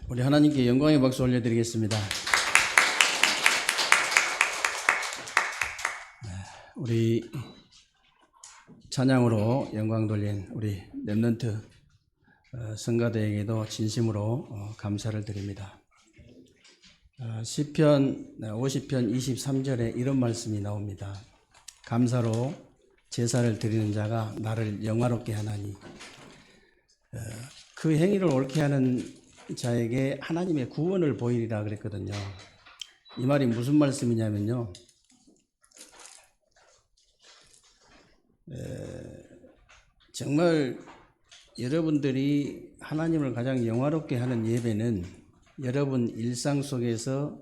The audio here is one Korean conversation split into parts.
우리 하나님께 영광의 박수 올려드리겠습니다. 우리 찬양으로 영광 돌린 우리 렘넌트 성가대에게도 진심으로 감사를 드립니다. 시편 50편 23절에 이런 말씀이 나옵니다. 감사로 제사를 드리는 자가 나를 영화롭게 하나니, 그 행위를 옳게 하는 자에게 하나님의 구원을 보이리라 그랬거든요. 이 말이 무슨 말씀이냐면요, 정말 여러분들이 하나님을 가장 영화롭게 하는 예배는 여러분 일상 속에서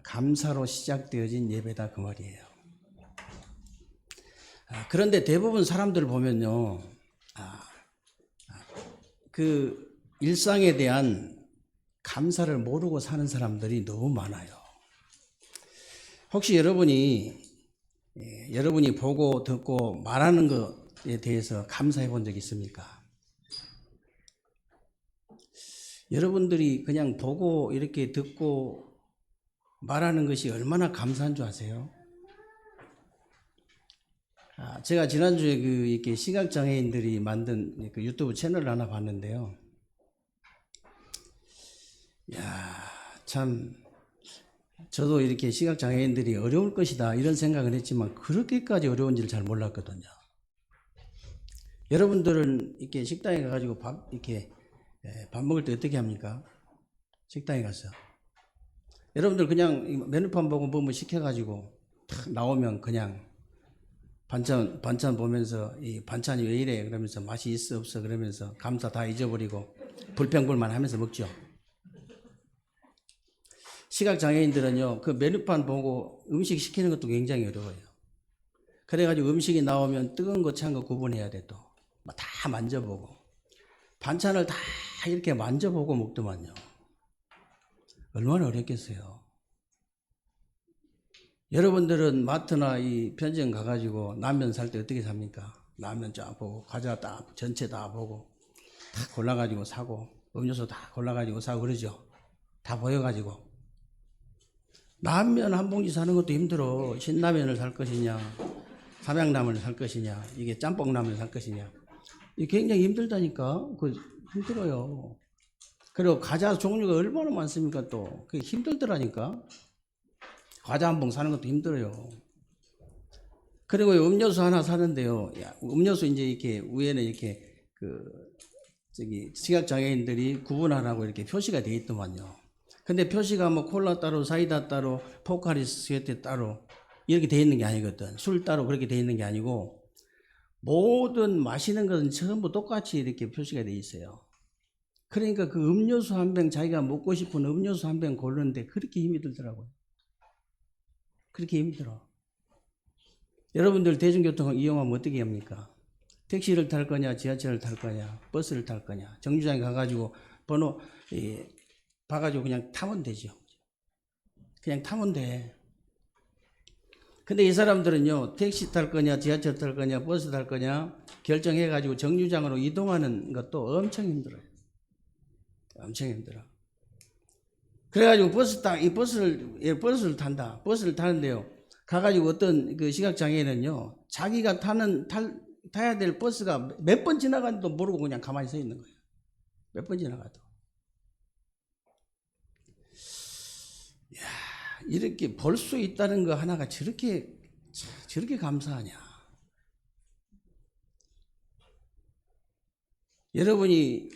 감사로 시작되어진 예배다, 그 말이에요. 그런데 대부분 사람들을 보면요, 그 일상에 대한 감사를 모르고 사는 사람들이 너무 많아요. 혹시 여러분이 보고 듣고 말하는 것에 대해서 감사해 본 적 있습니까? 여러분들이 그냥 보고 이렇게 듣고 말하는 것이 얼마나 감사한 줄 아세요? 제가 지난주에 이렇게 시각장애인들이 만든 그 유튜브 채널을 하나 봤는데요. 참, 저도 이렇게 시각장애인들이 어려울 것이다 이런 생각을 했지만 그렇게까지 어려운지를 잘 몰랐거든요. 여러분들은 이렇게 식당에 가가지고 밥 먹을 때 어떻게 합니까? 식당에 가서 여러분들 그냥 메뉴판 보고 뭐 시켜가지고 탁 나오면 그냥 반찬 보면서 이 반찬이 왜 이래 그러면서 맛이 있어 없어 그러면서 감사 다 잊어버리고 불평불만 하면서 먹죠. 시각장애인들은요, 그 메뉴판 보고 음식 시키는 것도 굉장히 어려워요. 그래가지고 음식이 나오면 뜨거운 거 찬 거 구분해야 돼. 또 다 만져보고 반찬을 다 이렇게 만져보고 먹더만요. 얼마나 어렵겠어요. 여러분들은 마트나 이 편의점 가가지고 라면 살 때 어떻게 삽니까? 라면 쫙 보고 과자 딱 전체 다 보고 다 골라가지고 사고 음료수 다 골라가지고 사고 그러죠. 다 보여가지고. 라면 한 봉지 사는 것도 힘들어. 신라면을 살 것이냐, 삼양라면을 살 것이냐, 이게 짬뽕라면을 살 것이냐. 이게 굉장히 힘들다니까. 힘들어요. 그리고 과자 종류가 얼마나 많습니까 또. 그게 힘들더라니까. 과자 한 봉 사는 것도 힘들어요. 그리고 음료수 하나 사는데요. 음료수 이제 이렇게 위에는 이렇게 시각장애인들이 구분하라고 이렇게 표시가 돼 있더만요. 근데 표시가 뭐 콜라 따로, 사이다 따로, 포카리 스웨트 따로 이렇게 돼 있는 게 아니거든. 술 따로 그렇게 돼 있는 게 아니고 모든 마시는 것은 전부 똑같이 이렇게 표시가 돼 있어요. 그러니까 그 음료수 한 병, 자기가 먹고 싶은 음료수 한 병 고르는데 그렇게 힘이 들더라고요. 그렇게 힘들어. 여러분들 대중교통을 이용하면 어떻게 합니까? 택시를 탈 거냐, 지하철을 탈 거냐, 버스를 탈 거냐. 정류장에 가가지고 번호 봐가지고 그냥 타면 되죠. 그냥 타면 돼. 근데 이 사람들은요, 택시 탈 거냐, 지하철 탈 거냐, 버스 탈 거냐 결정해가지고 정류장으로 이동하는 것도 엄청 힘들어요. 엄청 힘들어. 그래가지고 버스를 탄다. 버스를 타는데요. 가가지고 어떤 그 시각장애인은요, 자기가 타야 될 버스가 몇 번 지나가는지도 모르고 그냥 가만히 서 있는 거예요. 몇 번 지나가도. 이렇게 볼 수 있다는 거 하나가 저렇게 감사하냐. 여러분이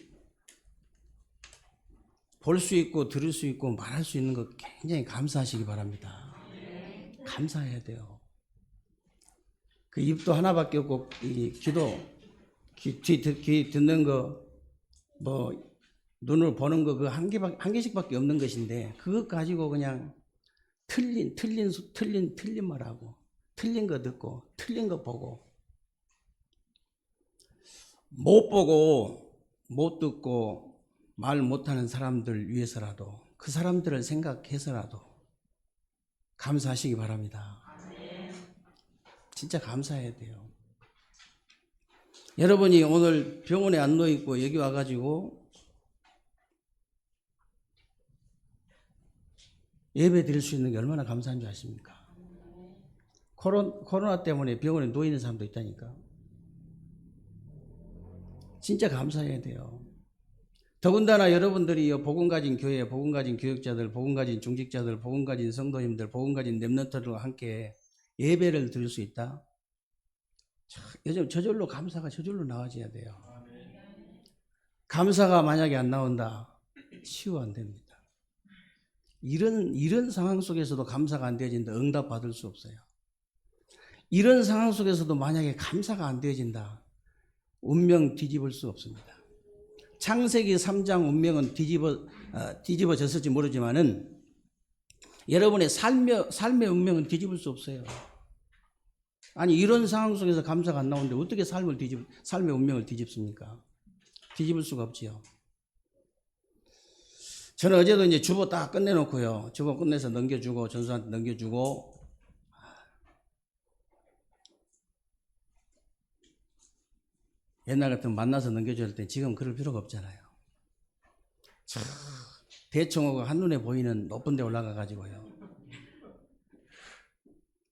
볼 수 있고 들을 수 있고 말할 수 있는 거 굉장히 감사하시기 바랍니다. 감사해야 돼요. 그 입도 하나밖에 없고 귀 듣는 거, 뭐 눈을 보는 거 그 한 개씩밖에 없는 것인데 그것 가지고 그냥 틀린 말하고 틀린 거 듣고 틀린 거 보고 못 보고 못 듣고 말 못하는 사람들 위해서라도 그 사람들을 생각해서라도 감사하시기 바랍니다. 진짜 감사해야 돼요. 여러분이 오늘 병원에 안 누워있고 여기 와가지고 예배 드릴 수 있는 게 얼마나 감사한 줄 아십니까? 코로나 때문에 병원에 누워 있는 사람도 있다니까. 진짜 감사해야 돼요. 더군다나 여러분들이 복음 가진 교회, 복음 가진 교육자들, 복음 가진 중직자들, 복음 가진 성도님들, 복음 가진 렘넌트들과 함께 예배를 드릴 수 있다. 요즘 저절로 감사가 저절로 나와져야 돼요. 감사가 만약에 안 나온다, 치유 안 됩니다. 이런 상황 속에서도 감사가 안 되어진다, 응답 받을 수 없어요. 이런 상황 속에서도 만약에 감사가 안 되어진다, 운명 뒤집을 수 없습니다. 창세기 3장 운명은 뒤집어졌을지 모르지만은 여러분의 삶의 운명은 뒤집을 수 없어요. 아니 이런 상황 속에서 감사가 안 나오는데 어떻게 삶의 운명을 뒤집습니까? 뒤집을 수가 없지요. 저는 어제도 이제 주보 딱 끝내놓고요. 주보 끝내서 넘겨주고 전수한테 넘겨주고 옛날 같으면 만나서 넘겨줄 때 지금 그럴 필요가 없잖아요. 대청호가 한눈에 보이는 높은 데 올라가 가지고요.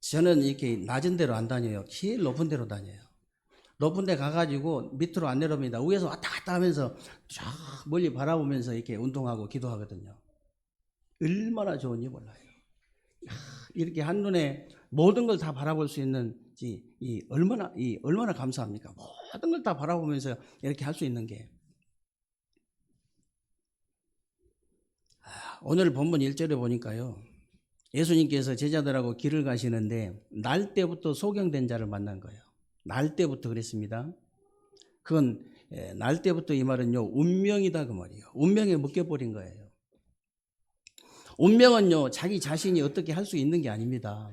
저는 이렇게 낮은 데로 안 다녀요. 제일 높은 데로 다녀요. 높은 데 가가지고 밑으로 안 내려옵니다. 위에서 왔다 갔다 하면서 쫙 멀리 바라보면서 이렇게 운동하고 기도하거든요. 얼마나 좋은지 몰라요. 이렇게 한눈에 모든 걸 다 바라볼 수 있는 얼마나 감사합니까? 모든 걸 다 바라보면서 이렇게 할 수 있는 게. 오늘 본문 1절에 보니까요. 예수님께서 제자들하고 길을 가시는데 날 때부터 소경된 자를 만난 거예요. 날 때부터 그랬습니다. 그건 날 때부터 이 말은요. 운명이다 그 말이에요. 운명에 묶여버린 거예요. 운명은요. 자기 자신이 어떻게 할 수 있는 게 아닙니다.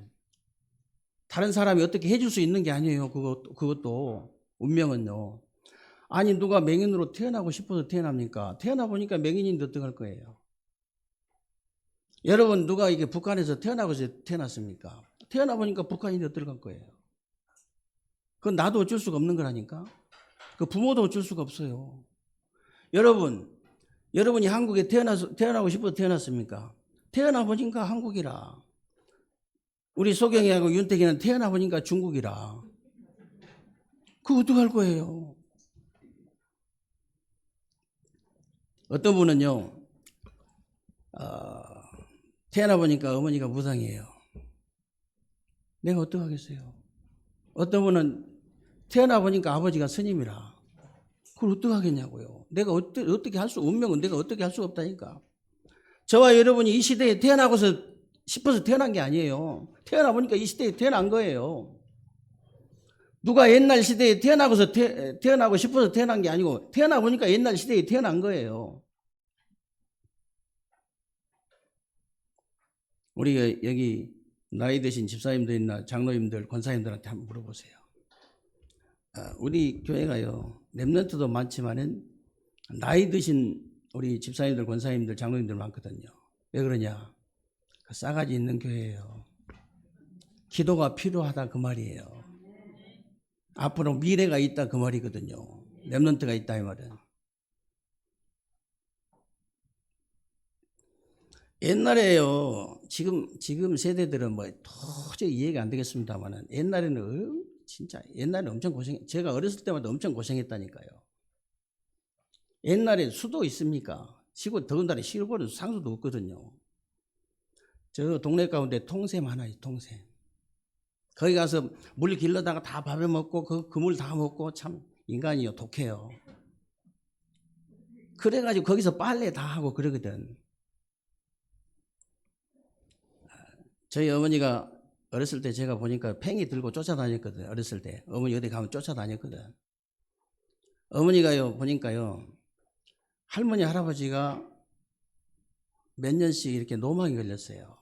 다른 사람이 어떻게 해줄 수 있는 게 아니에요. 그것도 운명은요. 아니 누가 맹인으로 태어나고 싶어서 태어납니까? 태어나 보니까 맹인인데 어떡할 거예요. 여러분 누가 이게 북한에서 태어났습니까? 태어나 보니까 북한인데 어떨 거예요. 그건 나도 어쩔 수가 없는 거라니까. 그 부모도 어쩔 수가 없어요. 여러분이 한국에 태어나고 싶어서 태어났습니까? 태어나 보니까 한국이라. 우리 소경이하고 윤택이는 태어나 보니까 중국이라. 그거 어떡할 거예요? 어떤 분은요, 태어나 보니까 어머니가 무당이에요. 내가 어떡하겠어요? 어떤 분은 태어나 보니까 아버지가 스님이라. 그걸 어떡하겠냐고요. 내가 어떻게 할 수, 운명은 내가 어떻게 할 수가 없다니까. 저와 여러분이 이 시대에 태어나고서 싶어서 태어난 게 아니에요. 태어나 보니까 이 시대에 태어난 거예요. 누가 옛날 시대에 태어나고 싶어서 태어난 게 아니고 태어나 보니까 옛날 시대에 태어난 거예요. 우리가 여기 나이 드신 집사님들이나 장로님들, 권사님들한테 한번 물어보세요. 우리 교회가요, 렘넌트도 많지만은 나이 드신 우리 집사님들, 권사님들, 장로님들 많거든요. 왜 그러냐? 그 싸가지 있는 교회예요. 기도가 필요하다 그 말이에요. 앞으로 미래가 있다 그 말이거든요. 렘넌트가 있다 이 말은. 옛날에요. 지금 세대들은 뭐 도저히 이해가 안 되겠습니다만은 옛날에는 엄청 제가 어렸을 때마다 엄청 고생했다니까요. 옛날에 수도 있습니까? 더군다나 시골은 상수도 없거든요. 저 동네 가운데 통샘 하나 있어요. 통샘. 거기 가서 물 길러다가 다 밥에 먹고 그 물 다 먹고 참 인간이요 독해요. 그래가지고 거기서 빨래 다 하고 그러거든. 저희 어머니가 어렸을 때 제가 보니까 팽이 들고 쫓아다녔거든. 어렸을 때 어머니 어디 가면 쫓아다녔거든. 어머니가요 보니까요 할머니 할아버지가 몇 년씩 이렇게 노망이 걸렸어요.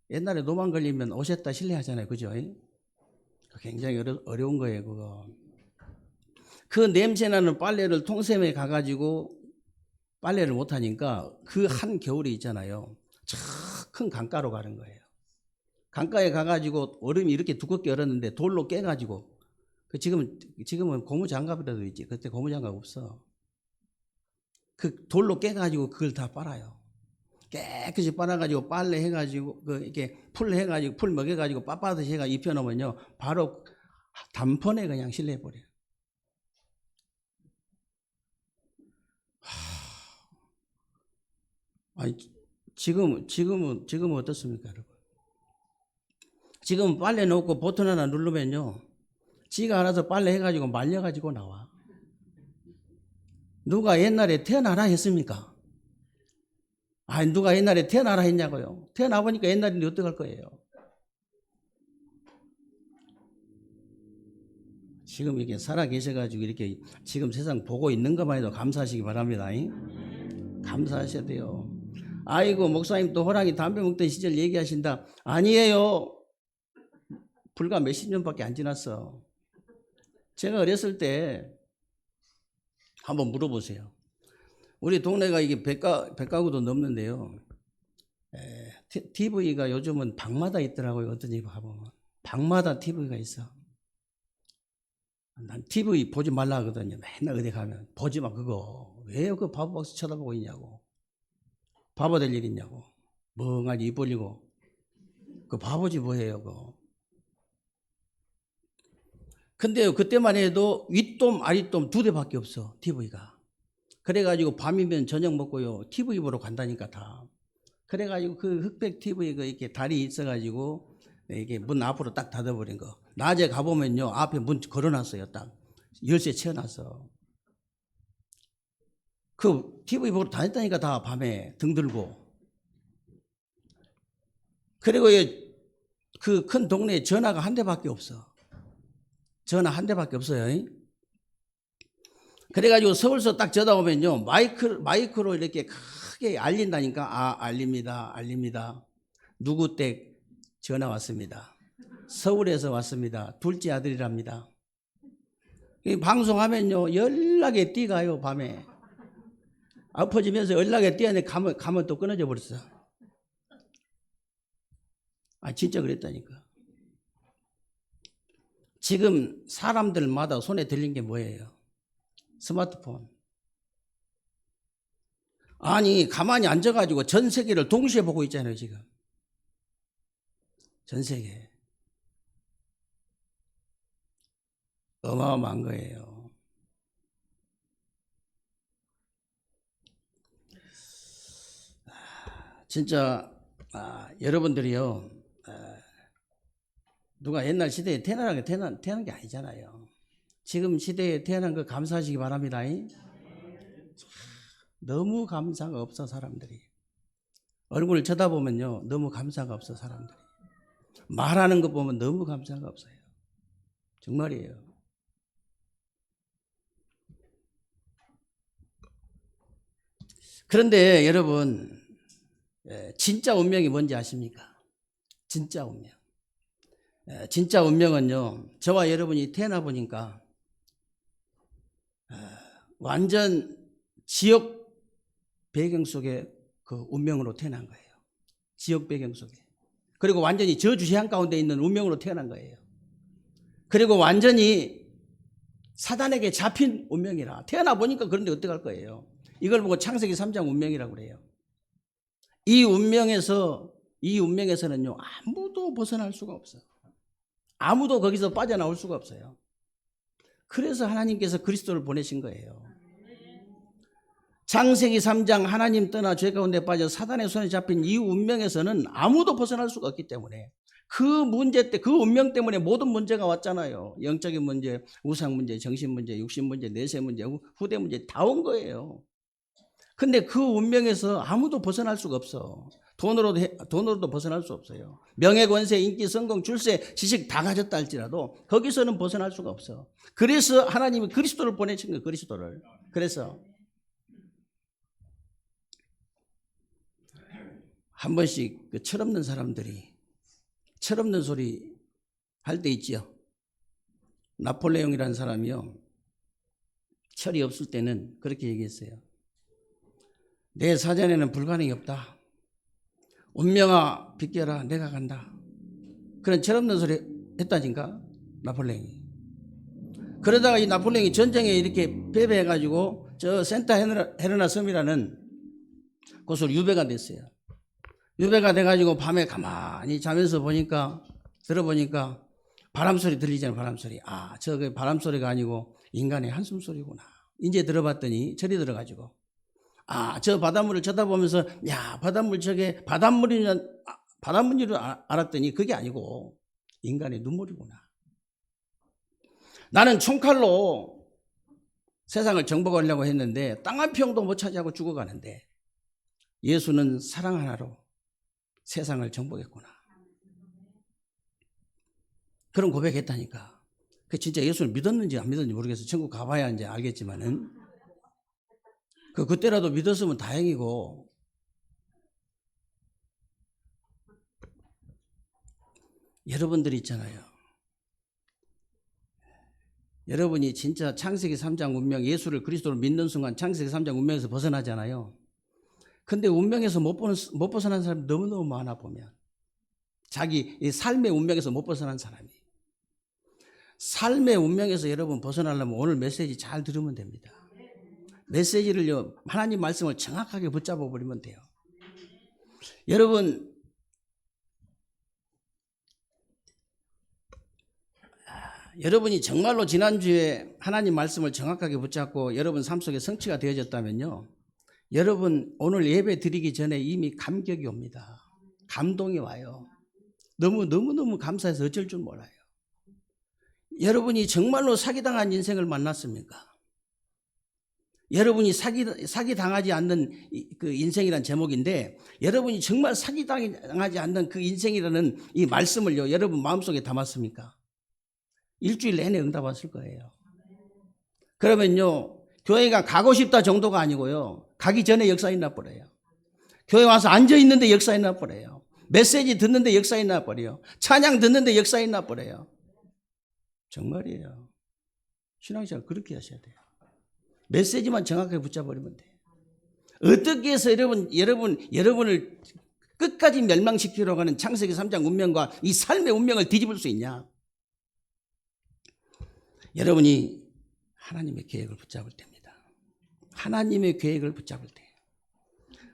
옛날에 노망 걸리면 오셨다 실례하잖아요. 그죠? 굉장히 어려운 거예요. 그거. 그 냄새나는 빨래를 통샘에 가가지고 빨래를 못하니까 그 한 겨울이 있잖아요. 저 큰 강가로 가는 거예요. 강가에 가가지고 얼음이 이렇게 두껍게 얼었는데 돌로 깨가지고 지금은 고무장갑이라도 있지. 그때 고무장갑 없어. 그 돌로 깨가지고 그걸 다 빨아요. 깨끗이 빨아가지고 빨래 해가지고 이렇게 풀 해가지고 풀 먹여가지고 빳빳이 해가 입혀놓으면요 바로 단번에 그냥 실내버려요. 아니 지금은 어떻습니까, 여러분? 지금 빨래 놓고 버튼 하나 누르면요 지가 알아서 빨래 해가지고 말려가지고 나와. 누가 옛날에 태어나라 했습니까? 아니 누가 옛날에 태어나라 했냐고요. 태어나 보니까 옛날인데 어떡할 거예요. 지금 이렇게 살아 계셔가지고 이렇게 지금 세상 보고 있는 것만 해도 감사하시기 바랍니다. 감사하셔야 돼요. 아이고 목사님 또 호랑이 담배 먹던 시절 얘기하신다. 아니에요. 불과 몇십 년밖에 안 지났어. 제가 어렸을 때 한번 물어보세요. 우리 동네가 이게 100가구도 넘는데요. TV가 요즘은 방마다 있더라고요. 어떤 집 가보면. 방마다 TV가 있어. 난 TV 보지 말라 하거든요. 맨날 어디 가면. 보지 마, 그거. 왜 그 바보박스 쳐다보고 있냐고. 바보 될 일 있냐고. 멍하니 입 벌리고. 그 바보지 뭐예요, 그거. 근데요, 그때만 해도 윗돔, 아랫돔 2대밖에 없어, TV가. 그래가지고 밤이면 저녁 먹고요, TV 보러 간다니까 다. 그래가지고 그 흑백 TV가 이렇게 다리 있어가지고 이게 문 앞으로 딱 닫아버린 거. 낮에 가보면요, 앞에 문 걸어놨어요, 딱. 열쇠 채워놨어. 그 TV 보러 다녔다니까 다 밤에 등 들고. 그리고 그 큰 동네에 전화가 한 대밖에 없어. 전화 한 대밖에 없어요. 그래가지고 서울서 딱 쳐다보면요 마이크로 이렇게 크게 알린다니까. 알립니다. 누구 댁 전화 왔습니다. 서울에서 왔습니다. 둘째 아들이랍니다. 방송하면요 연락에 띠가요. 밤에 엎어지면서 연락에 띠었는데 가면 또 끊어져 버렸어. 진짜 그랬다니까. 지금 사람들마다 손에 들린 게 뭐예요? 스마트폰. 아니 가만히 앉아가지고 전 세계를 동시에 보고 있잖아요. 지금 전 세계. 어마어마한 거예요. 진짜 여러분들이요 누가 옛날 시대에 태어난 게 아니잖아요. 지금 시대에 태어난 거 감사하시기 바랍니다. 너무 감사가 없어 사람들이. 얼굴을 쳐다보면요 너무 감사가 없어 사람들이. 말하는 거 보면 너무 감사가 없어요. 정말이에요. 그런데 여러분 진짜 운명이 뭔지 아십니까? 진짜 운명. 진짜 운명은요 저와 여러분이 태어나 보니까 완전 지역 배경 속에 그 운명으로 태어난 거예요. 지역 배경 속에. 그리고 완전히 저주시한 가운데 있는 운명으로 태어난 거예요. 그리고 완전히 사단에게 잡힌 운명이라. 태어나 보니까 그런데 어떡할 거예요. 이걸 보고 창세기 3장 운명이라고 그래요. 이 운명에서는요 아무도 벗어날 수가 없어요. 아무도 거기서 빠져나올 수가 없어요. 그래서 하나님께서 그리스도를 보내신 거예요. 창세기 3장 하나님 떠나 죄 가운데 빠져 사단의 손에 잡힌 이 운명에서는 아무도 벗어날 수가 없기 때문에 그 문제 때 그 운명 때문에 모든 문제가 왔잖아요. 영적인 문제, 우상 문제, 정신 문제, 육신 문제, 내세 문제, 후대 문제 다 온 거예요. 근데 그 운명에서 아무도 벗어날 수가 없어. 돈으로도 벗어날 수 없어요. 명예, 권세, 인기, 성공, 출세, 지식 다 가졌다 할지라도 거기서는 벗어날 수가 없어. 그래서 하나님이 그리스도를 보내신 거예요. 그리스도를. 그래서 한 번씩 그 철없는 사람들이 철없는 소리 할 때 있지요. 나폴레옹이라는 사람이요. 철이 없을 때는 그렇게 얘기했어요. 내 사전에는 불가능이 없다. 운명아 비켜라 내가 간다. 그런 철없는 소리 했다니까 나폴레옹이. 그러다가 이 나폴레옹이 전쟁에 이렇게 패배해가지고 저 센타 헤르나 섬이라는 곳으로 유배가 됐어요. 유배가 돼가지고 밤에 가만히 자면서 들어보니까 바람소리 들리잖아요. 바람소리. 저게 바람소리가 아니고 인간의 한숨소리구나. 이제 들어봤더니 절이 들어가지고 저 바닷물을 쳐다보면서 바닷물 저게 바닷물인 줄 알았더니 그게 아니고 인간의 눈물이구나. 나는 총칼로 세상을 정복하려고 했는데 땅 한 평도 못 차지하고 죽어가는데 예수는 사랑 하나로 세상을 정복했구나. 그런 고백했다니까. 그 진짜 예수를 믿었는지 안 믿었는지 모르겠어. 천국 가봐야 이제 알겠지만은 그때라도 믿었으면 다행이고, 여러분들이 있잖아요. 여러분이 진짜 창세기 3장 운명, 예수를 그리스도로 믿는 순간 창세기 3장 운명에서 벗어나잖아요. 근데 운명에서 못 벗어난 사람이 너무너무 많아 보면. 자기 삶의 운명에서 못 벗어난 사람이. 삶의 운명에서 여러분 벗어나려면 오늘 메시지 잘 들으면 됩니다. 메시지를요, 하나님 말씀을 정확하게 붙잡아 버리면 돼요. 여러분, 여러분이 정말로 지난주에 하나님 말씀을 정확하게 붙잡고 여러분 삶 속에 성취가 되어졌다면요, 여러분 오늘 예배 드리기 전에 이미 감격이 옵니다. 감동이 와요. 너무 감사해서 어쩔 줄 몰라요. 여러분이 정말로 사기당한 인생을 만났습니까? 여러분이 사기당하지 않는 그 인생이란 제목인데, 여러분이 정말 사기당하지 않는 그 인생이라는 이 말씀을요, 여러분 마음속에 담았습니까? 일주일 내내 응답 왔을 거예요. 그러면요, 교회가 가고 싶다 정도가 아니고요, 가기 전에 역사 있나버려요. 교회 와서 앉아있는데 역사 있나버려요. 메시지 듣는데 역사 있나버려요. 찬양 듣는데 역사 있나버려요. 정말이에요. 신앙생활 그렇게 하셔야 돼요. 메시지만 정확하게 붙잡아버리면 돼요. 어떻게 해서 여러분을 끝까지 멸망시키려고 하는 창세기 3장 운명과 이 삶의 운명을 뒤집을 수 있냐? 여러분이 하나님의 계획을 붙잡을 때입니다. 하나님의 계획을 붙잡을 때.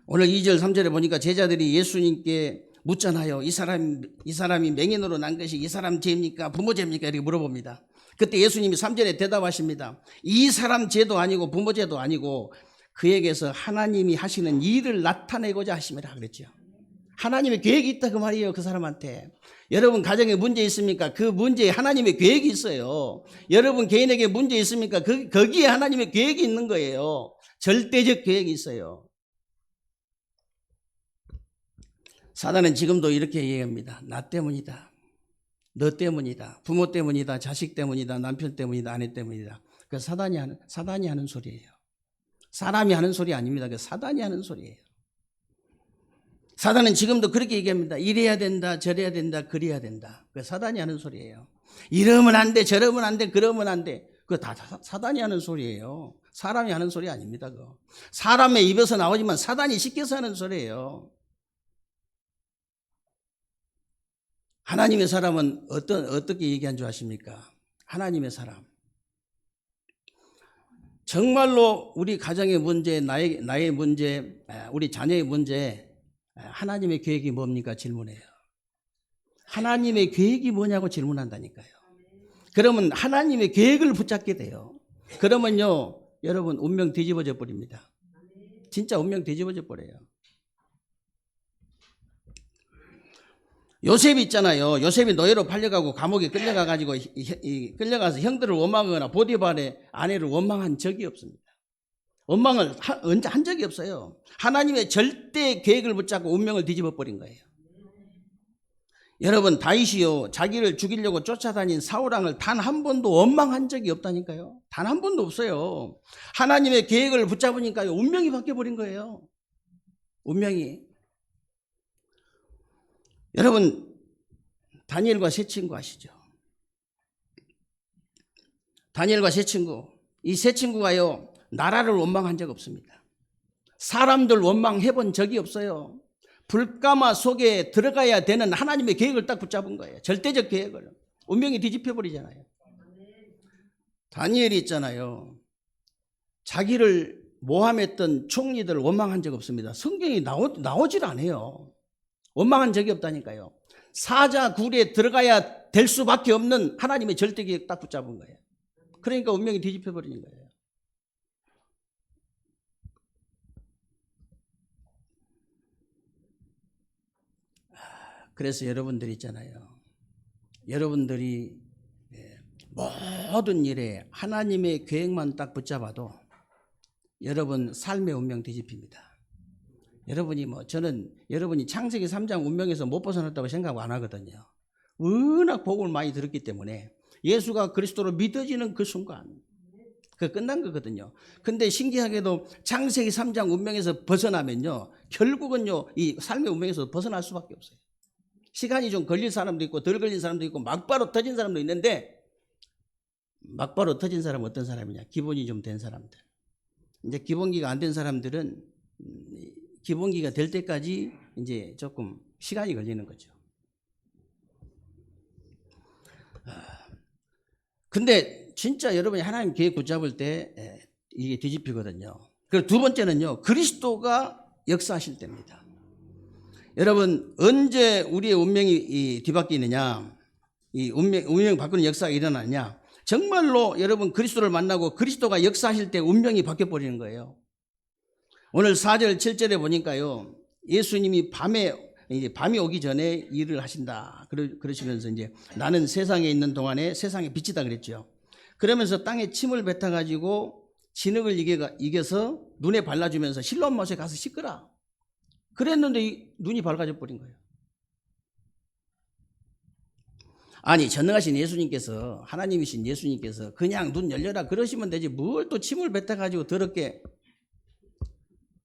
오늘 2절 3절에 보니까 제자들이 예수님께 묻잖아요. 이 사람이 맹인으로 난 것이 이 사람 죄입니까? 부모 죄입니까? 이렇게 물어봅니다. 그때 예수님이 3절에 대답하십니다. 이 사람 죄도 아니고 부모 죄도 아니고 그에게서 하나님이 하시는 일을 나타내고자 하심이라 그랬죠. 하나님의 계획이 있다 그 말이에요. 그 사람한테. 여러분 가정에 문제 있습니까? 그 문제에 하나님의 계획이 있어요. 여러분 개인에게 문제 있습니까? 거기에 하나님의 계획이 있는 거예요. 절대적 계획이 있어요. 사단은 지금도 이렇게 얘기합니다. 나 때문이다. 너 때문이다. 부모 때문이다. 자식 때문이다. 남편 때문이다. 아내 때문이다. 그 사단이 하는 소리예요. 사람이 하는 소리 아닙니다. 그 사단이 하는 소리예요. 사단은 지금도 그렇게 얘기합니다. 이래야 된다. 저래야 된다. 그래야 된다. 그 사단이 하는 소리예요. 이러면 안 돼. 저러면 안 돼. 그러면 안 돼. 그거 다 사단이 하는 소리예요. 사람이 하는 소리 아닙니다. 그거. 사람의 입에서 나오지만 사단이 시켜서 하는 소리예요. 하나님의 사람은 어떻게 얘기한 줄 아십니까? 하나님의 사람. 정말로 우리 가정의 문제, 나의 문제, 우리 자녀의 문제, 하나님의 계획이 뭡니까? 질문해요. 하나님의 계획이 뭐냐고 질문한다니까요. 그러면 하나님의 계획을 붙잡게 돼요. 그러면요, 여러분 운명 뒤집어져 버립니다. 진짜 운명 뒤집어져 버려요. 요셉이 있잖아요. 요셉이 노예로 팔려가고 감옥에 끌려가서 형들을 원망하거나 보디발의 아내를 원망한 적이 없습니다. 원망을 한 적이 없어요. 하나님의 절대 계획을 붙잡고 운명을 뒤집어 버린 거예요. 여러분 다윗이요, 자기를 죽이려고 쫓아다닌 사울왕을 단 한 번도 원망한 적이 없다니까요. 단 한 번도 없어요. 하나님의 계획을 붙잡으니까요, 운명이 바뀌어 버린 거예요. 운명이. 여러분 다니엘과 세 친구 아시죠? 다니엘과 세 친구, 이 세 친구가요, 나라를 원망한 적 없습니다. 사람들 원망해 본 적이 없어요. 불가마 속에 들어가야 되는 하나님의 계획을 딱 붙잡은 거예요. 절대적 계획을. 운명이 뒤집혀 버리잖아요. 다니엘이 있잖아요, 자기를 모함했던 총리들을 원망한 적 없습니다. 성경이 나오질 않아요. 원망한 적이 없다니까요. 사자 굴에 들어가야 될 수밖에 없는 하나님의 절대기에 딱 붙잡은 거예요. 그러니까 운명이 뒤집혀 버리는 거예요. 그래서 여러분들 있잖아요. 여러분들이 모든 일에 하나님의 계획만 딱 붙잡아도 여러분 삶의 운명 뒤집힙니다. 여러분이 저는 여러분이 창세기 3장 운명에서 못 벗어났다고 생각 안 하거든요. 워낙 복을 많이 들었기 때문에 예수가 그리스도로 믿어지는 그 순간 그 끝난 거거든요. 근데 신기하게도 창세기 3장 운명에서 벗어나면요, 결국은요 이 삶의 운명에서 벗어날 수밖에 없어요. 시간이 좀 걸릴 사람도 있고 덜 걸린 사람도 있고 막바로 터진 사람도 있는데, 막바로 터진 사람은 어떤 사람이냐? 기본이 좀 된 사람들. 이제 기본기가 안 된 사람들은 기본기가 될 때까지 이제 조금 시간이 걸리는 거죠. 근데 진짜 여러분이 하나님 계획 붙잡을 때 이게 뒤집히거든요. 그리고 두 번째는요, 그리스도가 역사하실 때입니다. 여러분, 언제 우리의 운명이 뒤바뀌느냐, 이 운명 바꾸는 역사가 일어나느냐, 정말로 여러분 그리스도를 만나고 그리스도가 역사하실 때 운명이 바뀌어버리는 거예요. 오늘 4절 7절에 보니까요, 예수님이 밤이 오기 전에 일을 하신다 그러시면서 이제 나는 세상에 있는 동안에 세상의 빛이다 그랬죠. 그러면서 땅에 침을 뱉어가지고 진흙을 이겨서 눈에 발라주면서 실로암 못에 가서 씻거라 그랬는데 눈이 밝아져 버린 거예요. 아니, 전능하신 예수님께서, 하나님이신 예수님께서 그냥 눈 열려라 그러시면 되지 뭘 또 침을 뱉어가지고 더럽게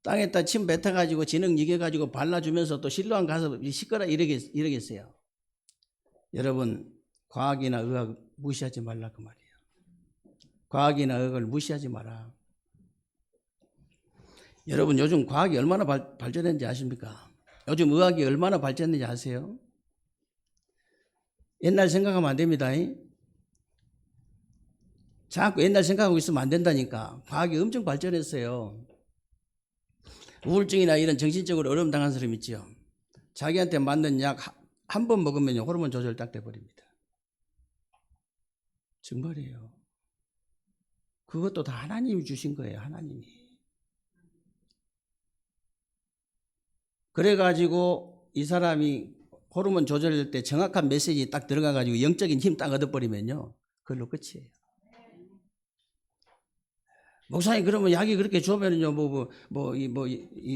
땅에다 침 뱉어가지고 진흙 이겨가지고 발라주면서 또 실로암 가서 씻거라 이러겠어요. 여러분, 과학이나 의학 무시하지 말라 그 말이에요. 과학이나 의학을 무시하지 마라. 여러분, 요즘 과학이 얼마나 발전했는지 아십니까? 요즘 의학이 얼마나 발전했는지 아세요? 옛날 생각하면 안 됩니다. 자꾸 옛날 생각하고 있으면 안 된다니까. 과학이 엄청 발전했어요. 우울증이나 이런 정신적으로 어려움 당한 사람 있죠. 자기한테 맞는 약 한 번 먹으면 호르몬 조절 딱 돼버립니다. 정말이에요. 그것도 다 하나님이 주신 거예요. 하나님이. 그래가지고 이 사람이 호르몬 조절될 때 정확한 메시지 딱 들어가가지고 영적인 힘 딱 얻어버리면요, 그걸로 끝이에요. 목사님, 그러면 약이 그렇게 좋으면요,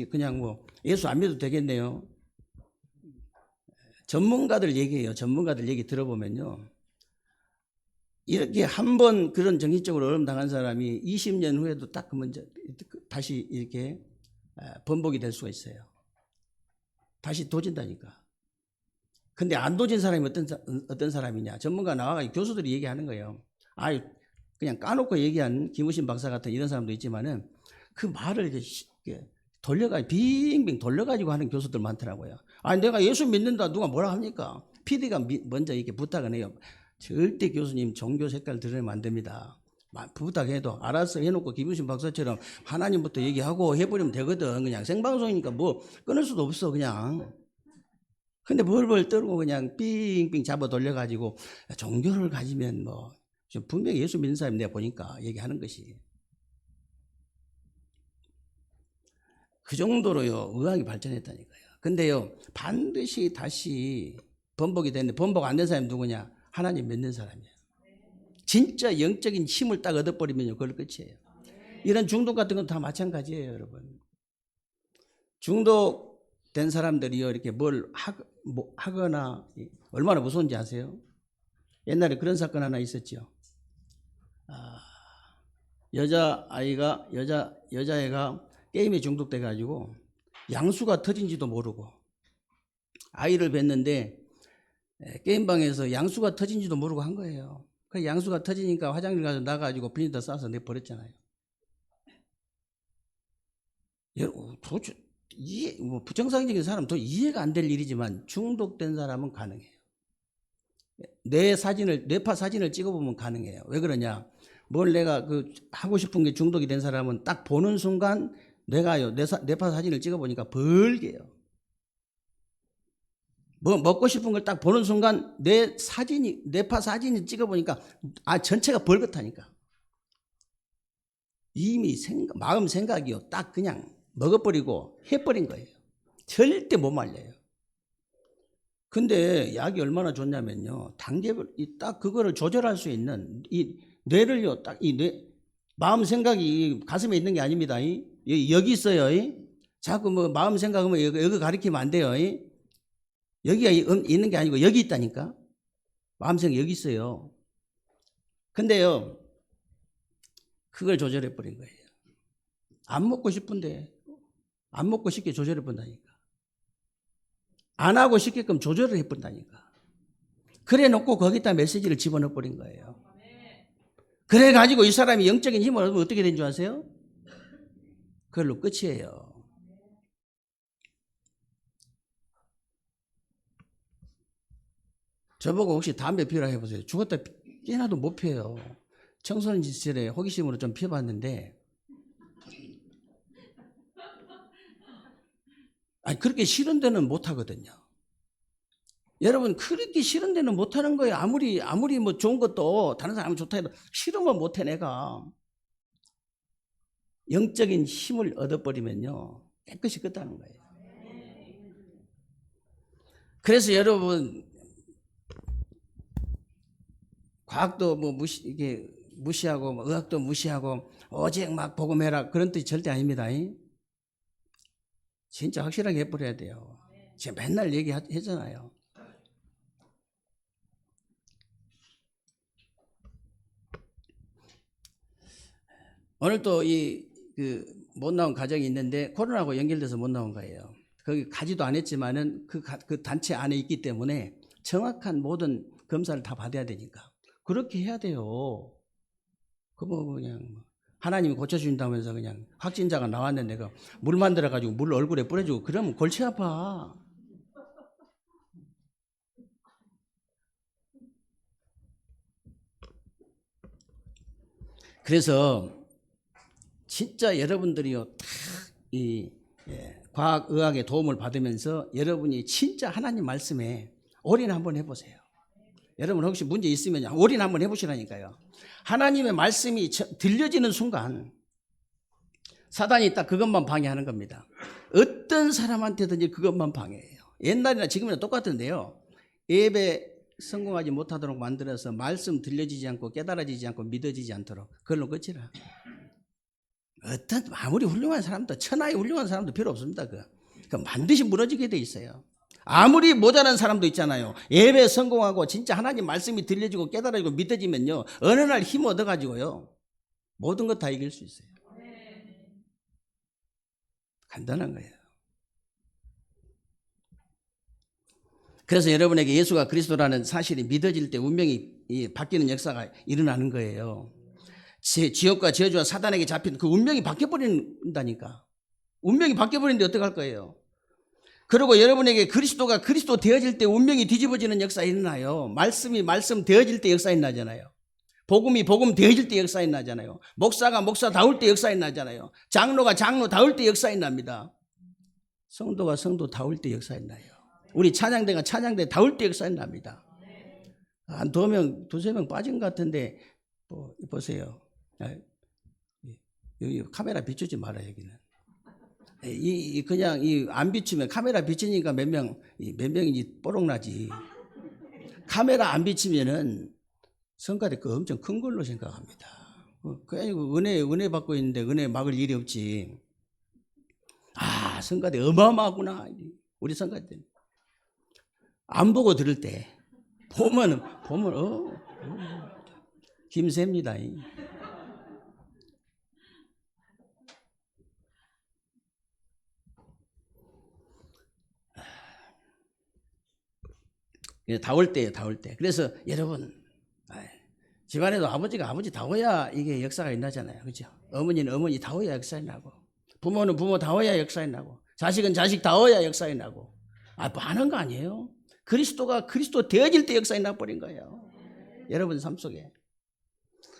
그냥 예수 안 믿어도 되겠네요. 전문가들 얘기해요. 전문가들 얘기 들어보면요, 이렇게 한 번 그런 정신적으로 어려움 당한 사람이 20년 후에도 딱 다시 이렇게 번복이 될 수가 있어요. 다시 도진다니까. 근데 안 도진 사람이 어떤 사람이냐? 전문가 나와가지고 교수들이 얘기하는 거예요. 그냥 까놓고 얘기한 김우신 박사 같은 이런 사람도 있지만은 그 말을 빙빙 돌려가지고 하는 교수들 많더라고요. 내가 예수 믿는다 누가 뭐라 합니까? PD가 먼저 이렇게 부탁을 해요. 절대 교수님 종교 색깔 드러내면 안 됩니다. 부탁해도 알아서 해놓고 김우신 박사처럼 하나님부터 얘기하고 해버리면 되거든. 그냥 생방송이니까 끊을 수도 없어 그냥. 근데 벌벌 떨고 그냥 삥삥 잡아 돌려가지고 종교를 가지면 분명히 예수 믿는 사람이 내가 보니까 얘기하는 것이 그 정도로요 의학이 발전했다니까요. 근데요 반드시 다시 번복이 되는데, 번복 안 된 사람이 누구냐? 하나님 믿는 사람이에요. 진짜 영적인 힘을 딱 얻어버리면 그걸 끝이에요. 이런 중독 같은 건 다 마찬가지예요. 여러분, 중독된 사람들이요 이렇게 뭘 하거나 얼마나 무서운지 아세요? 옛날에 그런 사건 하나 있었죠. 여자애가 게임에 중독돼 가지고 양수가 터진지도 모르고 아이를 뵀는데 게임방에서 양수가 터진지도 모르고 한 거예요. 그 양수가 터지니까 화장실 가서 나가지고 비닐다 싸서 내버렸잖아요. 도대체 부정상적인 사람은 더 이해가 안 될 일이지만 중독된 사람은 가능해요. 뇌파 사진을 찍어보면 가능해요. 왜 그러냐? 뭘 내가 하고 싶은 게 중독이 된 사람은 딱 보는 순간 뇌파 사진을 찍어보니까 벌게요. 뭐 먹고 싶은 걸 딱 보는 순간 내 사진이, 뇌파 사진이 찍어보니까 전체가 벌겋다니까. 이미 마음 생각이요. 딱 그냥 먹어버리고 해버린 거예요. 절대 못 말려요. 근데 약이 얼마나 좋냐면요. 단계별, 딱 그거를 조절할 수 있는 이 뇌를요, 딱 마음 생각이 가슴에 있는 게 아닙니다. 여기 있어요. 자꾸 뭐 마음 생각하면 여기 가리키면 안 돼요. 여기가 있는 게 아니고 여기 있다니까. 마음 생각 여기 있어요. 근데요, 그걸 조절해 버린 거예요. 안 먹고 싶은데 안 먹고 싶게 조절해 본다니까. 안 하고 싶게끔 조절을 해 본다니까. 그래 놓고 거기다 메시지를 집어넣어 버린 거예요. 그래 가지고 이 사람이 영적인 힘을 얻으면 어떻게 된 줄 아세요? 그걸로 끝이에요. 저보고 혹시 담배 피우라 해보세요. 죽었다 깨나도 못 피워요. 청소년 시절에 호기심으로 좀 피워봤는데, 아니 그렇게 싫은 데는 못 하거든요. 여러분, 그렇게 싫은 데는 못 하는 거예요. 아무리 뭐 좋은 것도 다른 사람은 좋다 해도 싫으면 못 해. 내가 영적인 힘을 얻어버리면요 깨끗이 끝나는 거예요. 그래서 여러분, 과학도 뭐 무시하고 뭐 의학도 무시하고 오직 막 복음해라 그런 뜻이 절대 아닙니다. 진짜 확실하게 해버려야 돼요. 제가 맨날 얘기하잖아요. 오늘 또 못 나온 가정이 있는데 코로나하고 연결돼서 못 나온 거예요. 거기 가지도 않았지만은 그 단체 안에 있기 때문에 정확한 모든 검사를 다 받아야 되니까 그렇게 해야 돼요. 그냥 하나님이 고쳐준다면서 그냥 확진자가 나왔는데 물 만들어 가지고 물 얼굴에 뿌려주고 그러면 골치 아파. 그래서 진짜 여러분들이요 과학 의학의 도움을 받으면서 여러분이 진짜 하나님 말씀에 올인 한번 해보세요. 여러분 혹시 문제 있으면 올인 한번 해보시라니까요. 하나님의 말씀이 들려지는 순간 사단이 딱 그것만 방해하는 겁니다. 어떤 사람한테든지 그것만 방해해요. 옛날이나 지금이나 똑같은데요. 예배 성공하지 못하도록 만들어서 말씀 들려지지 않고 깨달아지지 않고 믿어지지 않도록 그걸로 끝이라. 아무리 훌륭한 사람도 천하의 훌륭한 사람도 필요 없습니다. 그 반드시 무너지게 돼 있어요. 아무리 모자란 사람도 있잖아요. 예배 성공하고 진짜 하나님 말씀이 들려지고 깨달아지고 믿어지면요 어느 날 힘 얻어가지고요 모든 것 다 이길 수 있어요. 간단한 거예요. 그래서 여러분에게 예수가 그리스도라는 사실이 믿어질 때 운명이 바뀌는 역사가 일어나는 거예요. 지옥과 저주와 사단에게 잡힌 그 운명이 바뀌어버린다니까. 운명이 바뀌어버리는데 어떡할 거예요? 그리고 여러분에게 그리스도가 그리스도 되어질 때 운명이 뒤집어지는 역사가 일어나요. 말씀이 말씀 되어질 때 역사가 일어나잖아요. 복음이 복음 되어질 때 역사가 일어나잖아요. 목사가 목사다울 때 역사가 일어나잖아요. 장로가 장로다울 때 역사가 일어납니다. 성도가 성도다울 때 역사가 일어나요. 우리 찬양대가 찬양대다울 때 역사가 일어납니다. 한 두세 명 빠진 것 같은데 보세요. 여기 카메라 비추지 마라. 여기는 그냥 안 비추면 카메라 비치니까 몇 명인지 뽀록나지. 카메라 안 비치면은 성가대 그 엄청 큰 걸로 생각합니다. 그래가지고 은혜 받고 있는데 은혜 막을 일이 없지. 성가대 어마어마하구나. 우리 성가대 안 보고 들을 때 보면 힘셉니다. 다올 때예요. 그래서 여러분 집안에도 아버지가 아버지 다워야 이게 역사가 일어나잖아요. 그렇죠? 어머니는 어머니 다워야 역사가 나고 부모는 부모 다워야 역사가 나고 자식은 자식 다워야 역사가 나고 많은 거 아니에요? 그리스도가 그리스도 되어질 때 역사가 나버린 거예요. 여러분 삶 속에.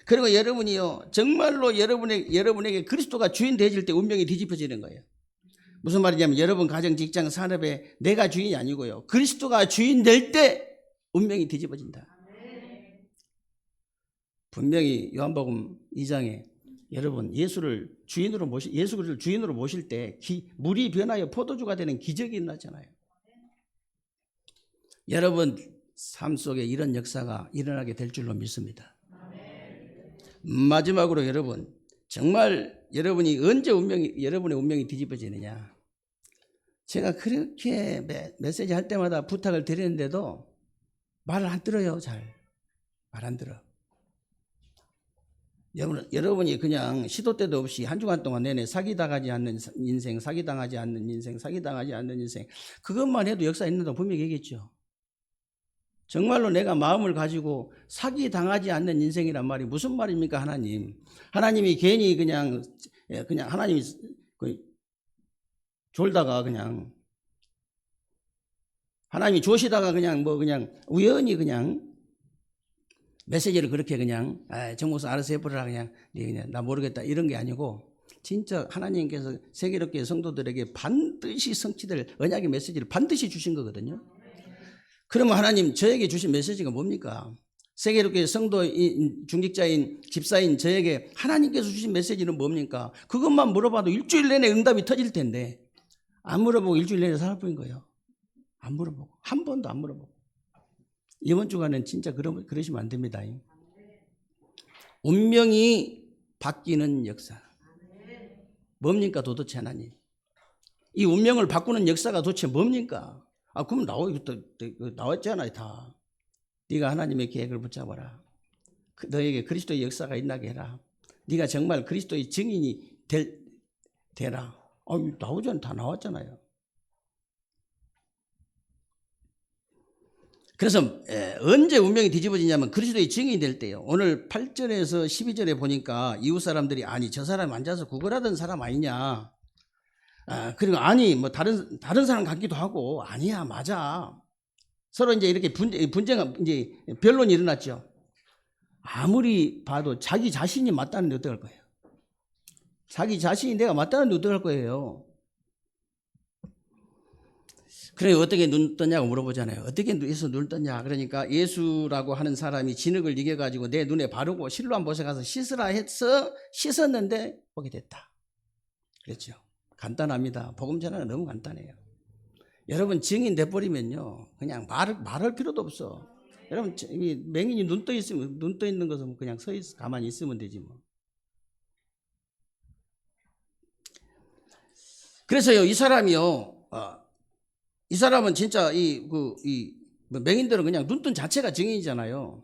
그리고 여러분이요 정말로 여러분에게 그리스도가 주인 되어질 때 운명이 뒤집어지는 거예요. 무슨 말이냐면 여러분 가정, 직장, 산업에 내가 주인이 아니고요. 그리스도가 주인 될 때 운명이 뒤집어진다. 분명히 요한복음 2장에 여러분 예수 그리스도를 주인으로 모실 때 물이 변하여 포도주가 되는 기적이 일어나잖아요. 여러분 삶 속에 이런 역사가 일어나게 될 줄로 믿습니다. 마지막으로 여러분 정말 여러분이 언제 여러분의 운명이 뒤집어지느냐. 제가 그렇게 메시지 할 때마다 부탁을 드리는데도 말을 안 들어요. 잘 말 안 들어. 여러분이 그냥 시도 때도 없이 한 주간 동안 내내 사기당하지 않는 인생, 사기당하지 않는 인생, 사기당하지 않는 인생, 그것만 해도 역사 있는다고 분명히 얘기했죠. 정말로 내가 마음을 가지고 사기당하지 않는 인생이란 말이 무슨 말입니까? 하나님이 괜히 그냥 하나님이 졸다가 그냥 하나님이 조시다가 그냥 우연히 그냥 메시지를 그렇게 그냥 정목사 알아서 해보라 그냥 나 모르겠다 이런 게 아니고 진짜 하나님께서 세계롭게 성도들에게 반드시 성취될 언약의 메시지를 반드시 주신 거거든요. 그러면 하나님 저에게 주신 메시지가 뭡니까? 세계롭게 성도인 중직자인 집사인 저에게 하나님께서 주신 메시지는 뭡니까? 그것만 물어봐도 일주일 내내 응답이 터질 텐데 안 물어보고 일주일 내내 살아버린 거예요. 안 물어보고 한 번도 안 물어보고. 이번 주간은 진짜 그러시면 안 됩니다. 운명이 바뀌는 역사. 뭡니까 도대체 하나님? 이 운명을 바꾸는 역사가 도대체 뭡니까? 그럼 나왔잖아요 다. 네가 하나님의 계획을 붙잡아라. 너에게 그리스도의 역사가 일어나게 해라. 네가 정말 그리스도의 증인이 되라. 다 나왔잖아요. 그래서 언제 운명이 뒤집어지냐면 그리스도의 증인이 될 때요. 오늘 8절에서 12절에 보니까 이웃 사람들이 아니 저 사람 앉아서 구걸하던 사람 아니냐. 그리고 아니 뭐 다른 사람 같기도 하고 아니야 맞아. 서로 이제 이렇게 분쟁 이제 변론이 일어났죠. 아무리 봐도 자기 자신이 맞다는데 어떡할 거예요? 자기 자신이 내가 맞다는데 어떡할 거예요? 그래 어떻게 눈 떴냐고 물어보잖아요. 어떻게 예수 눈 떴냐? 그러니까 예수라고 하는 사람이 진흙을 이겨가지고 내 눈에 바르고 실로암 못에 가서 씻으라 해서 씻었는데 보게 됐다. 그렇죠. 간단합니다. 복음 전하는 너무 간단해요. 여러분 증인 돼버리면요 그냥 말할 필요도 없어. 여러분 맹인이 눈 떠 있는 것은 그냥 가만히 있으면 되지 뭐. 그래서요 이 사람은 진짜 맹인들은 그냥 눈뜬 자체가 증인이잖아요.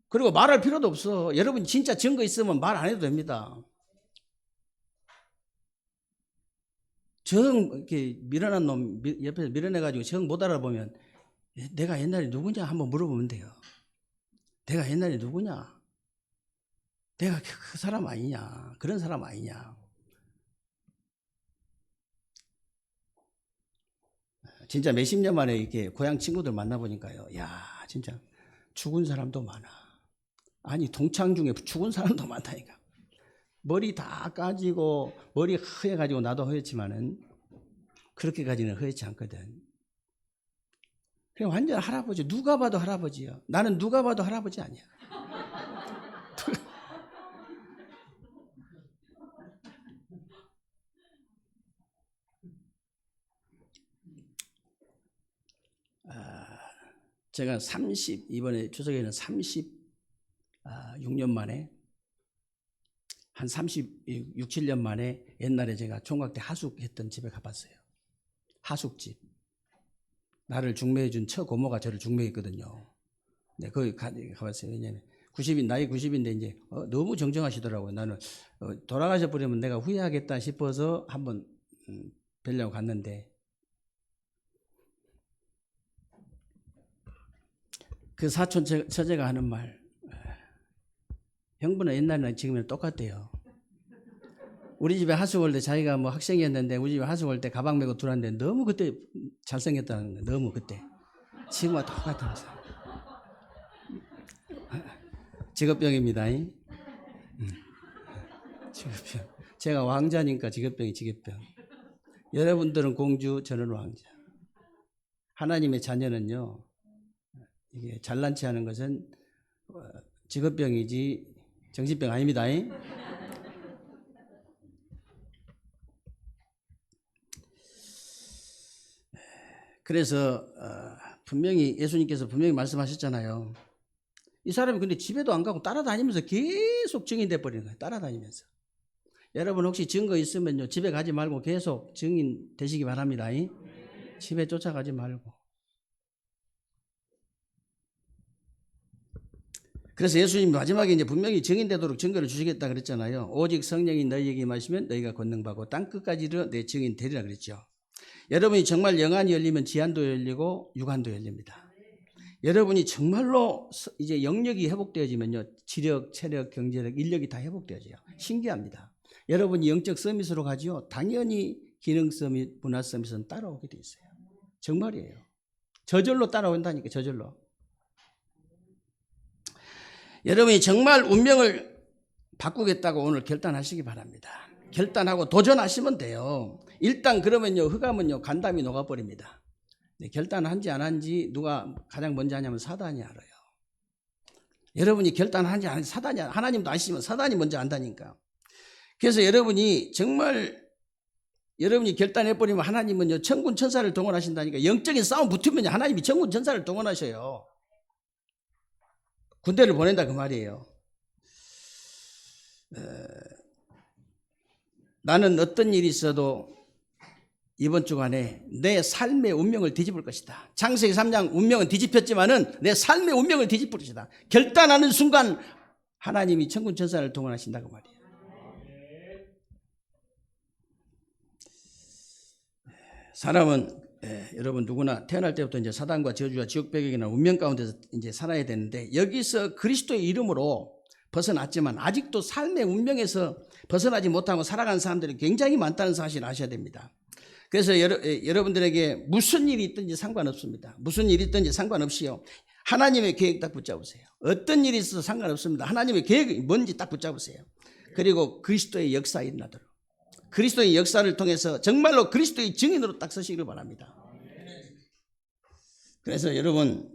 그리고 말할 필요도 없어. 여러분 진짜 증거 있으면 말 안 해도 됩니다. 이렇게 밀어난 놈 옆에서 밀어내가지고 정 못 알아보면 내가 옛날에 누구냐 한번 물어보면 돼요. 내가 옛날에 누구냐? 내가 그 사람 아니냐? 그런 사람 아니냐? 진짜 몇십 년 만에 이렇게 고향 친구들 만나보니까요. 야, 진짜 죽은 사람도 많아. 아니, 동창 중에 죽은 사람도 많다니까. 머리 다 까지고, 머리 허해가지고 나도 허였지만은, 그렇게까지는 허옇지 않거든. 그냥 완전 할아버지. 누가 봐도 할아버지야. 나는 누가 봐도 할아버지 아니야. 제가 이번에 추석에는 36년 만에, 한 36, 7년 만에 옛날에 제가 총각 때 하숙했던 집에 가봤어요. 하숙집. 나를 중매해준 처고모가 저를 중매했거든요. 네, 거기 가봤어요. 왜냐면 나이 90인데 이제 너무 정정하시더라고요. 나는 돌아가셔 버리면 내가 후회하겠다 싶어서 한번 뵈려고 갔는데 그 사촌 처제가 하는 말, 형부는 옛날이나 지금이랑 똑같대요. 우리 집에 하숙 올 때 자기가 뭐 학생이었는데 우리 집에 하숙 올 때 가방 메고 들어왔는데 너무 그때 잘생겼다는 거예요. 너무 그때. 지금과 똑같다면서. 직업병입니다. 직업병. 제가 왕자니까 직업병이 직업병. 여러분들은 공주, 저는 왕자. 하나님의 자녀는요, 이게 잘난 체 하는 것은 직업병이지 정신병 아닙니다. 그래서 분명히 예수님께서 분명히 말씀하셨잖아요. 이 사람이 근데 집에도 안 가고 따라다니면서 계속 증인돼 버리는 거예요. 따라다니면서. 여러분 혹시 증거 있으면요, 집에 가지 말고 계속 증인 되시기 바랍니다. 집에 쫓아가지 말고. 그래서 예수님이 마지막에 이제 분명히 증인되도록 증거를 주시겠다 그랬잖아요. 오직 성령이 너희에게 임하시면 너희가 권능받고 땅 끝까지 이르러 내 증인 되리라 그랬죠. 여러분이 정말 영안이 열리면 지안도 열리고 육안도 열립니다. 여러분이 정말로 이제 영역이 회복되어지면요, 지력, 체력, 경제력, 인력이 다 회복되어져요. 신기합니다. 여러분이 영적 서밋으로 가지요, 당연히 기능 서밋, 문화 서밋은 따라오게 돼 있어요. 정말이에요. 저절로 따라온다니까, 저절로. 여러분이 정말 운명을 바꾸겠다고 오늘 결단하시기 바랍니다. 결단하고 도전하시면 돼요. 일단 그러면요, 흑암은요, 간담이 녹아버립니다. 결단한지 안 한지 누가 가장 먼저 하냐면 사단이 알아요. 여러분이 결단한지 안 한지 사단이 알아요. 하나님도 아시지만 사단이 먼저 안다니까. 그래서 여러분이 정말 여러분이 결단해버리면 하나님은요, 천군 천사를 동원하신다니까. 영적인 싸움 붙으면 하나님이 천군 천사를 동원하셔요. 군대를 보낸다 그 말이에요. 나는 어떤 일이 있어도 이번 주간에 내 삶의 운명을 뒤집을 것이다. 창세기 3장 운명은 뒤집혔지만은 내 삶의 운명을 뒤집을 것이다. 결단하는 순간 하나님이 천군 천사를 동원하신다 그 말이에요. 사람은 여러분 누구나 태어날 때부터 이제 사단과 저주와 지옥 배경이나 운명 가운데서 이제 살아야 되는데, 여기서 그리스도의 이름으로 벗어났지만 아직도 삶의 운명에서 벗어나지 못하고 살아가는 사람들이 굉장히 많다는 사실을 아셔야 됩니다. 그래서 여러분들에게 무슨 일이 있든지 상관없습니다. 무슨 일이 있든지 상관없이요, 하나님의 계획 딱 붙잡으세요. 어떤 일이 있어도 상관없습니다. 하나님의 계획이 뭔지 딱 붙잡으세요. 그리고 그리스도의 역사에 일어나도록, 그리스도의 역사를 통해서 정말로 그리스도의 증인으로 딱 서시기를 바랍니다. 그래서 여러분,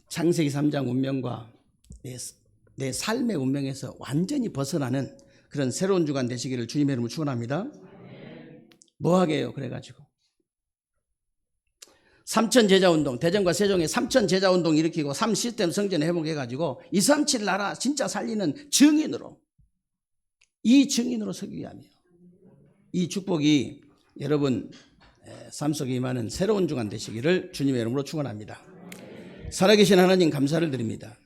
창세기 3장 운명과 내 삶의 운명에서 완전히 벗어나는 그런 새로운 주간 되시기를 주님의 이름으로 축원합니다. 뭐하게 해요? 그래가지고 삼천 제자운동, 대전과 세종에 삼천 제자운동 일으키고 3시스템 성전 회복해가지고 237 나라 진짜 살리는 증인으로, 이 증인으로 서기 위함이에요. 이 축복이 여러분 삶 속에 임하는 새로운 주간 되시기를 주님의 이름으로 축원합니다. 살아계신 하나님 감사를 드립니다.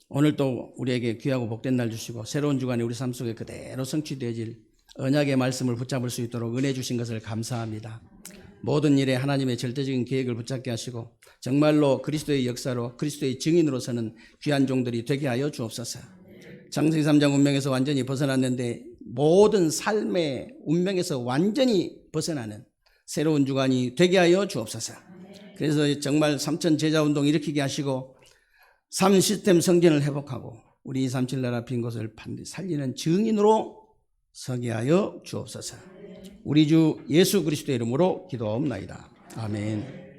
오늘 또 우리에게 귀하고 복된 날 주시고 새로운 주간이 우리 삶 속에 그대로 성취되어질 언약의 말씀을 붙잡을 수 있도록 은혜 주신 것을 감사합니다. 모든 일에 하나님의 절대적인 계획을 붙잡게 하시고 정말로 그리스도의 역사로 그리스도의 증인으로서는 귀한 종들이 되게 하여 주옵소서. 창세기 3장 운명에서 완전히 벗어났는데 모든 삶의 운명에서 완전히 벗어나는 새로운 주간이 되게 하여 주옵소서. 그래서 정말 삼천 제자운동 일으키게 하시고 3시스템 성전을 회복하고 우리 237 나라 빈 곳을 반드시 살리는 증인으로 서게 하여 주옵소서. 우리 주 예수 그리스도의 이름으로 기도하옵나이다. 아멘.